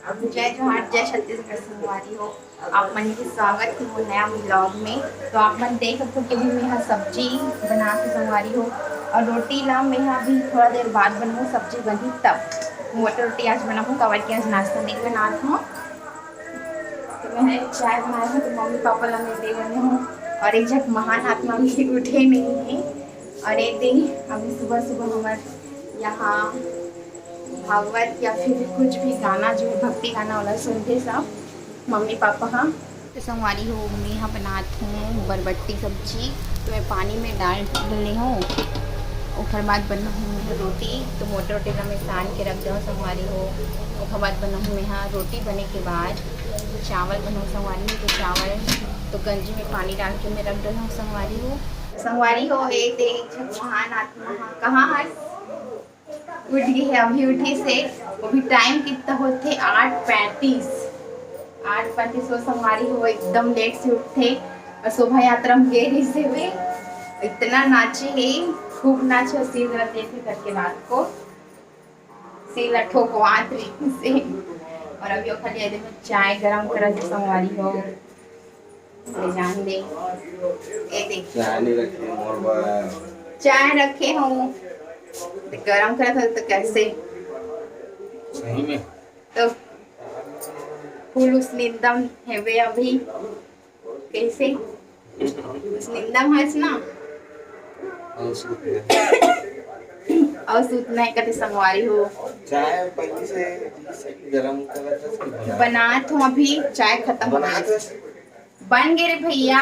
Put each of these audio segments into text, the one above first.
जय जोहार, जय छत्तीसगढ़ संगवारी हो। आप मन के स्वागत है वो नया ब्लॉग में। तो आप मन देख सकते हो कि भी मैं सब्जी बना के संगवारी हो और रोटी ला मैं अभी थोड़ा देर बाद बनाऊँ, सब्जी बनी तब मोटर रोटी आज बनाऊँ। कवर के आज नाश्ता नहीं बना हूँ, तो मैंने चाय बनाया हूँ। तो मम्मी पापा ला मैं दे बने हूँ और एक झट महान आत्मा भी उठे नहीं है। और एक दिन अभी सुबह सुबह हमारे यहाँ भागवत या फिर कुछ भी गाना जो भक्ति गाना वाला सुनते सब मम्मी पापा। हाँ तो संगवारी हो मैं यहाँ बनाती हूँ बरबट्टी सब्जी। तो मैं पानी में डाल डाली हूँ, उसके बाद बना हूँ रोटी। तो मोटर रोटी का मैं सान के रख दूँ संगवारी हो। उसके बाद बना हूँ मैं यहाँ रोटी बने के बाद चावल बनाऊँ संगवारी हो। तो चावल तो गंजी में पानी डाल के मैं रख डाला हूँ संगवारी हो। संगवारी हो एक देख महान आत्मा कहाँ है, उठ गई है अभी उठी से। अभी टाइम कितना होते 8:35 हो संगवारी हो। एकदम लेट से उठते और शोभा यात्रा में गए से हुए इतना नाचे है, खूब नाचे। सिर रहते थे करके रात को सिर ठोकवात रही से। और अभी वो खाली में चाय गरम कर संगवारी हो जान दे। ए देख चाय रखे हूँ गरम करा था। तो कैसे सही में तो फूल उस निंदम है वे अभी कैसे उस निंदम है ना और सूतना है कते संगवारी हो। चाय पहले से गरम कर बनात हूँ अभी चाय खत्म हो गई। बन गए रे भैया।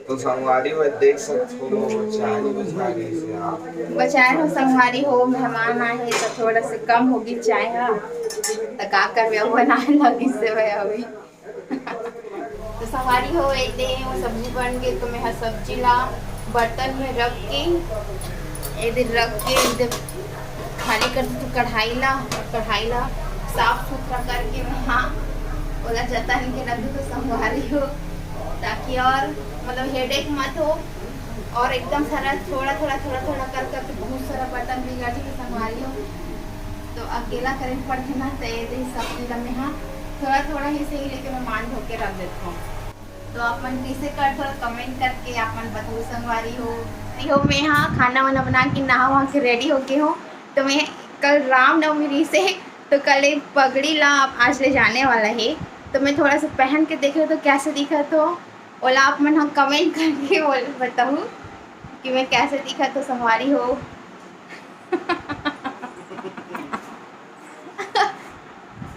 तो संगवारी हो देख सकते हो चाय बचाने से आप बचाए हो संगवारी हो। मेहमान आए तो थोड़ा से कम होगी चाय है तो का कर बनाने लगी से भाई अभी। तो संगवारी हो एक दिन वो सब्जी बन गई। तो मैं सब्जी ला बर्तन में रख के एक दिन रख के एकदम खाली कर तो कढ़ाई ला साफ सुथरा करके मैं हाँ बोला जतन के रख दूँ। तो संगवारी हो ताकि और मतलब हेडेक मत हो और एकदम सारा थोड़ा कर करके बहुत सारा बर्तन बिगड़ जाए संगवारी हो। तो अकेला करे पड़ते ना तो सब्जी का मैं हाँ थोड़ा ही सही लेके मैं मान धो के रख देता हूँ। तो आप मन कैसे कर थोड़ा कमेंट करके आप मन बताओ संगवारी हो। मैं यहाँ खाना वाना बना के नहा वहाँ के रेडी होके हो। तो मैं कल रामनवमी से तो कल एक पगड़ी ला आज ले जाने वाला है। तो मैं थोड़ा सा पहन के देख रहा तो कैसे दिखा। तो ओला आप मन हम कमेंट करके बोल बताऊँ कि मैं कैसे दिखा। तो संगवारी हो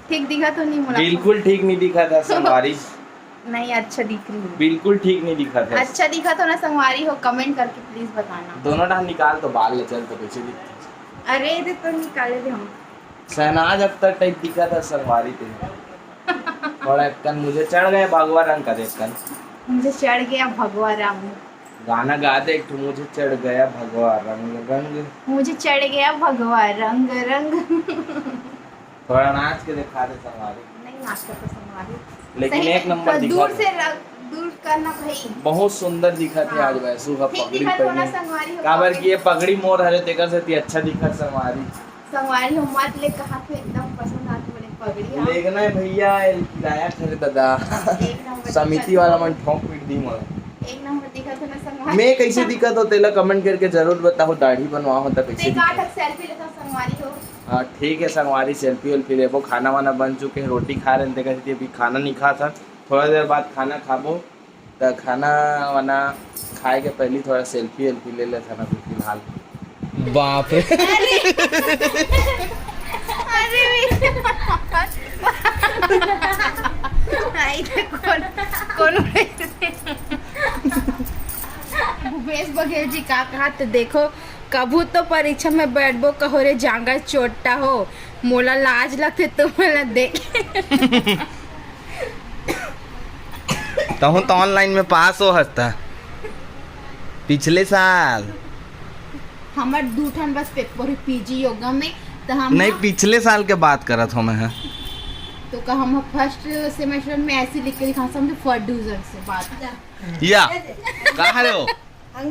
ठीक दिखा तो नहीं मुझे? बिल्कुल ठीक नहीं दिखा था संगवारी। नहीं अच्छा दिख रही है। बिल्कुल ठीक नहीं दिखा था। अच्छा दिखा तो ना संगवारी हो, कमेंट करके प्लीज बताना। दोनों डाल निकाल तो बाल ले चल तो कैसे दिखती। अरे ये तो निकाले थे हम। शहनाज अख्तर टाइप दिखा था संगवारी पे। थोड़ा कन मुझे चढ़ गया भगवा रंग का देख कर। मुझे चढ़ गया भगवा रंग। गाना गा दे एक मुझे चढ़ गया भगवा रंग रंग। मुझे चढ़ गया भगवा रंग रंग। थोड़ा नाच के दिखा दे संगवारी। नहीं नाच कर तो संगवारी लेकिन एक नंबर दिखा दूर से दूर करना भाई। बहुत सुंदर दिखा थे आज वैसु का ठीक पगड़ी दिखा तो ना पहनी संगवारी हो। काबर की ये पगड़ी मोर हरे तेकर से ती अच्छा दिखा संगवारी। संगवारी हो मत ले कहा तो एकदम पसंद आती बोले पगड़ी। हाँ लेकिन है भैया किराया खरे दादा एक नंबर समिति वाला मन ठोक पीट दी मोर। एक नंबर दिखा तो ना संगवारी। मैं कैसे दिखा तो तेला कमेंट करके जरूर बताओ। दाढ़ी बनवा होता कैसे एक आठ सेल्फी लेता संगवारी हो। हाँ ठीक है संगवारी सेल्फी वेल्फी लेबो। खाना वाना बन चुके हैं, रोटी खा रहे थे कहती अभी खाना नहीं खा था। थोड़ा देर बाद खाना खाबो तो खाना वाना खाए के पहले थोड़ा सेल्फी वेल्फी ले लेता ना फिलहाल। बाप रे भूपेश बघेल जी का कहा तो देखो कभू तो परीक्षा में बैठबो कहो रे जांगा चोटा हो मोला लाज लगते तो मला देख। तो ऑनलाइन में पास हो हस्ता पिछले साल। हमार दूठन बस पेपर पीजी योगा में तो हम नहीं पिछले साल के बात करत हूँ मैं। तो का हम फर्स्ट सेमेस्टर में ऐसे लिख के दिखा समझे फर्स्ट डिवीजन से बात या कहा रे हो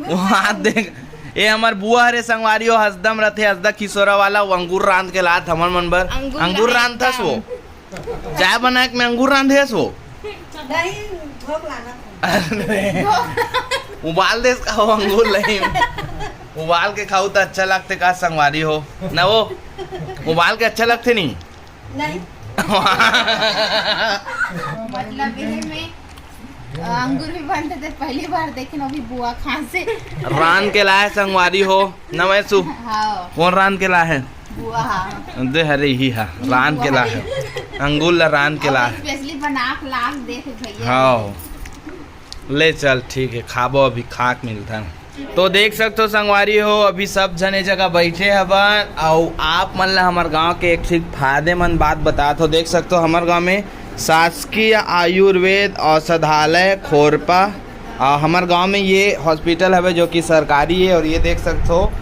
वहाँ देख ये हमार बुआ हरे संगवारी हो हसदम रथे हसदा किशोरा वाला वो अंगूर रांध के लात हमर मन बर अंगूर रांध थस वो चाय बना के मैं अंगूर रांधेस वो उबाल देस का हो अंगूर नहीं उबाल के खाऊ तो अच्छा लगते का संगवारी हो ना वो उबाल के अच्छा लगते नहीं मतलब ये में अंगूर भी बनते थे पहली बार देखे ना अभी बुआ खान से रान के लाए संगवारी हो न वैसु हाँ कौन रान के ला है बुआ हाँ दे हरे ही है रान के ला है अंगूर ला रान के ला है स्पेशली बना के लाग देखे भैया हाँ ले चल ठीक है खाबो अभी खाक मिलता है तो देख सकते हो संगवारी हो अभी सब जने जगह बैठे हवन और आप मन ला हमार गांव के एक ठीक फायदेमंद बात बता तो देख सकते हो हमार गांव में शासकीय आयुर्वेद औषधालय खोरपा हमार गांव में ये हॉस्पिटल है जो कि सरकारी है और ये देख सकते हो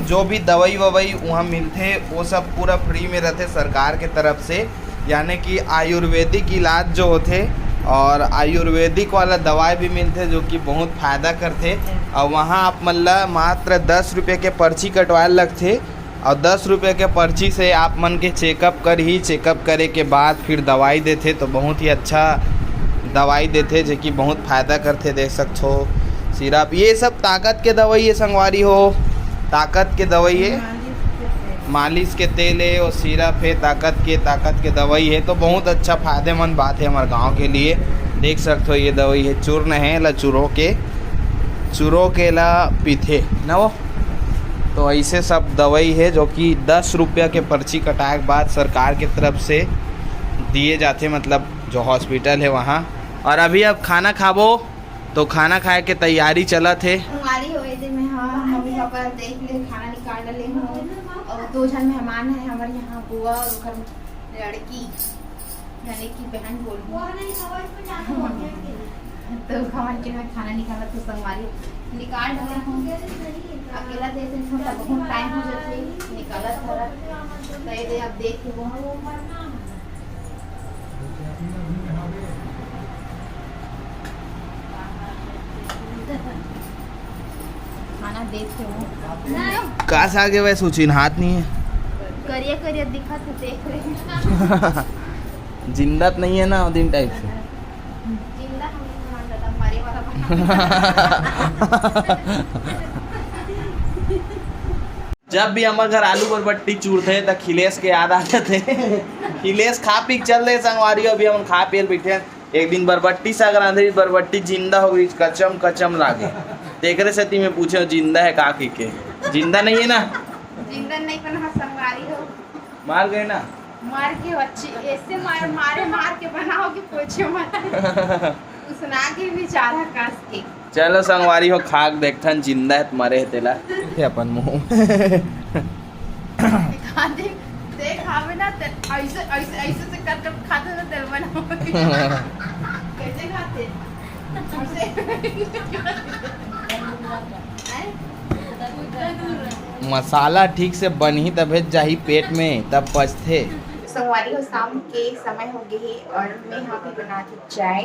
जो भी दवाई ववाई वहाँ मिलते वो सब पूरा फ्री में रहते सरकार के तरफ से यानी कि आयुर्वेदिक इलाज जो होते और आयुर्वेदिक वाला दवाई भी मिलते जो कि बहुत फ़ायदा करते और वहाँ आप मतलब मात्र 10 रुपये के पर्ची कटवाए लगते और 10 रुपये के पर्ची से आप मन के चेकअप करे के बाद फिर दवाई देते तो बहुत ही अच्छा दवाई देते जो कि बहुत फ़ायदा करते देख सकते हो सिरप ये सब ताकत के दवाई है संगवारी हो ताकत के दवाई है मालिश के तेल है और सिरप है ताकत के दवाई है तो बहुत अच्छा फ़ायदेमंद बात है हमारे गांव के लिए देख सकते हो ये दवाई है चूर्ण है ला चूरों के ला पीथे ना वो तो ऐसे सब दवाई है जो कि 10 रुपया के पर्ची कटाए के बाद सरकार की तरफ से दिए जाते मतलब जो हॉस्पिटल है वहाँ और अभी अब खाना खाबो तो खाना खाए के तैयारी चलत है हमारी होए थे मैं हाँ मम्मी पापा देख ले खाना निकाल ले हूँ और 2 जन मेहमान हैं हमारे यहाँ बुआ और घर लड़की यानी कि बहन बोल तो हमारे के मैं खाना निकाला तो संगवारी निकाल डाले हूँ अकेला देते हैं तो बहुत टाइम हो जाते निकाला था तो ये अब देख वो खाना देखते हो काश आगे वैसे चिन्हात नहीं है करिया करिया दिखा तो देख रहे हैं जिंदत नहीं है ना दिन टाइप से जिंदा हम दादा मारे वाला जब भी हमारे घर आलू बरबट्टी चूरते तो खिलेश के याद आ जाते खिलेश खा पी चल रहे संगवारी अभी हम खा पी बैठे एक दिन बरबट्टी साग रांधे बरबट्टी जिंदा हो गई कचम कचम लागे देख रहे सती में पूछे जिंदा है का के जिंदा नहीं है ना जिंदा नहीं बना संगवारी हो मार गए ना मार के अच्छी ऐसे मार के बनाओगे पूछो मत सुना के बेचारा कास के चलो संगवारी हो खाक देखथन जिंदा है तुम्हारे है तेला अपन मुंह देख खावे ना ऐसे से कर खाते ना तेल बनाओ कैसे खाते मसाला ठीक से बन ही तब जाही पेट में तब पचते संगवारी हो शाम के समय हो गए और मैं यहाँ पे बनाती चाय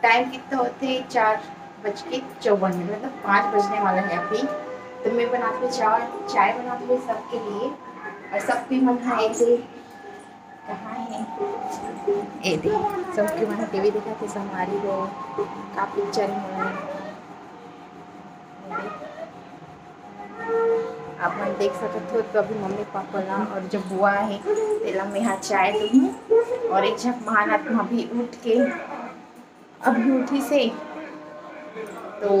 टाइम कितना होते 4:54 मतलब 5 बजने वाला है अभी तो मैं बनाती हूँ चाय बनाती हूँ सबके लिए और सबकी मन है ऐसे कहाँ है ए दे सबके मन टीवी दिखाते संगवारी हो का पिक्चर आप मन देख सकते हो तो अभी मम्मी पापा ला और जब बुआ है तेला में यहाँ चाय दूँ और एक झप महानात्मा भी उठ के अभी उठी से तो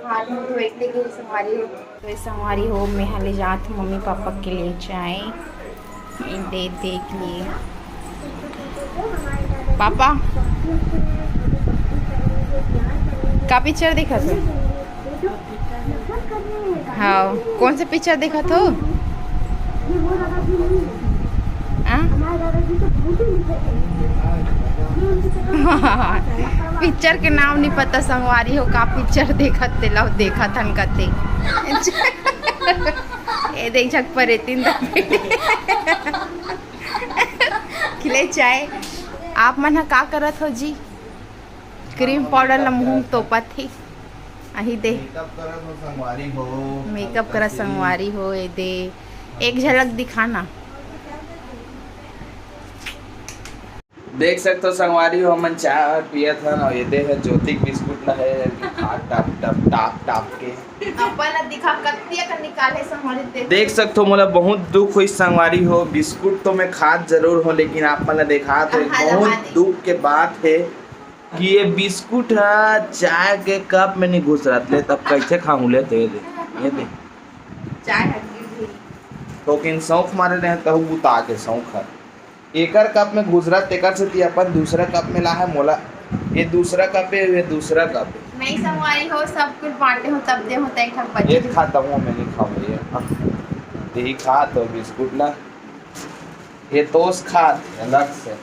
हाथ में तो एक लेके संगवारी हो तो संगवारी हो मैं यहाँ ले जाती मम्मी पापा के लिए चाय देख लिए पापा का पिक्चर देखा था हाँ कौन सा पिक्चर देखा तो पिक्चर के नाम नहीं पता संगवारी हो का पिक्चर देखा लो देखा थन कते ए देख जग पर तीन खिले चाय आप मन का करत हो जी क्रीम पाउडर ला मुँह तोपत ही अही दे मेकअप करा तो संगवारी हो, मेकअप करा संगवारी हो, ये दे एक झलक दिखाना। देख सकते हो संगवारी हो, हमन चाय पिया था ना, ये देख ज्योति बिस्कुट ला है खा टाप टाप टाप टाप के अपन दिखा कत्तिया का निकाले संगवारी देख सकते हो। मोला बहुत दुख हुई संगवारी हो, बिस्कुट तो मैं खात जरूर हो, लेकिन आप मन देखा तो बहुत दुख के बात है कि ये बिस्कुट है चाय के कप में नहीं घुस रहा ले, तब कैसे खाऊं ले? ये दे चाय तो किन शौक मारे रहे तहु बुता के शौक है एकर कप में घुस रहा तेकर से ती अपन दूसरा कप में ला है। मोला ये दूसरा कप है, ये दूसरा कप है। नहीं संगवारी हो, सब कुछ बांटे हो तब दे होता एक ठक बच्चे। ये खाता हूँ मैं, नहीं खाऊँ ये खा तो बिस्कुट ला, ये टोस्ट खा अलग से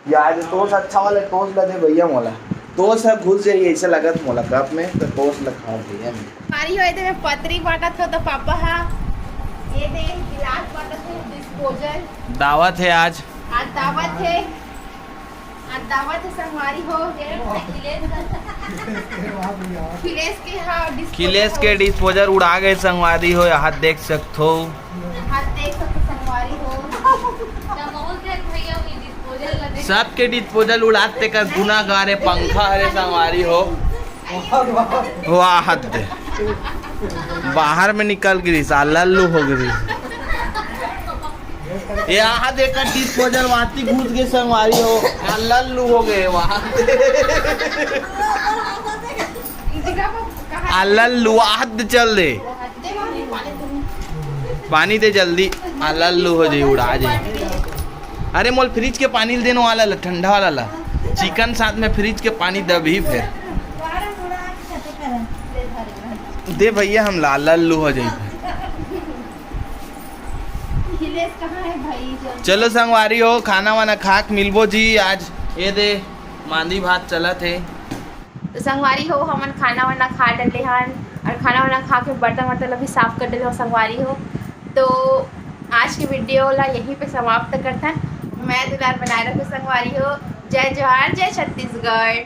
यार, टोस्ट अच्छा वाला टोस्ट ला दे भैया। मोला टोस्ट है घुस जाइए ऐसा लगत मोला कप में, तो टोस्ट ला खाऊँ भैया मैं। हमारी हो इधर पतरी बांटत हो तो पापा हा ये दे गिलास बांटत हो, डिस्पोजल दावत है आज दावत है, आज दावत है संगवारी हो। खिलेश के हाँ खिलेश के डिस्पोजल उड़ा गए संगवारी हो, हाथ देख सकते हो, हाथ देख सकते संगवारी हो। सबके डिस्पोजल उड़ाते का गुनाहगार है, पंखा हरे संगवारी हो। वाह हद दे बाहर में निकल गिरी सा लल्लू हो गई। यहाँ देखकर डिस्पोजल वाती घुस गए संगवारी हो, लल्लू हो गए वहाँ लल्लू हद चल दे पानी दे जल्दी, लल्लू हो जाए उड़ा जाए। अरे मोल फ्रिज के पानी देने वाला ला, ठंडा वाला ला, चिकन साथ में फ्रिज के पानी दबी फिर दे भैया, हम लल्लू हो जाए। चलो संगवारी हो, खाना वाना खाक मिलबो जी आज। ये दे मांदी भात चला थे तो संगवारी हो हमन खाना वाना खा डले हन, और खाना वाना खा के बर्तन वर्तन भी साफ कर डले हो संगवारी हो। तो आज की वीडियो ला यहीं पे समाप्त करता है। मैं दुलार बनाए रखो संगवारी हो। जय जोहार, जय छत्तीसगढ़।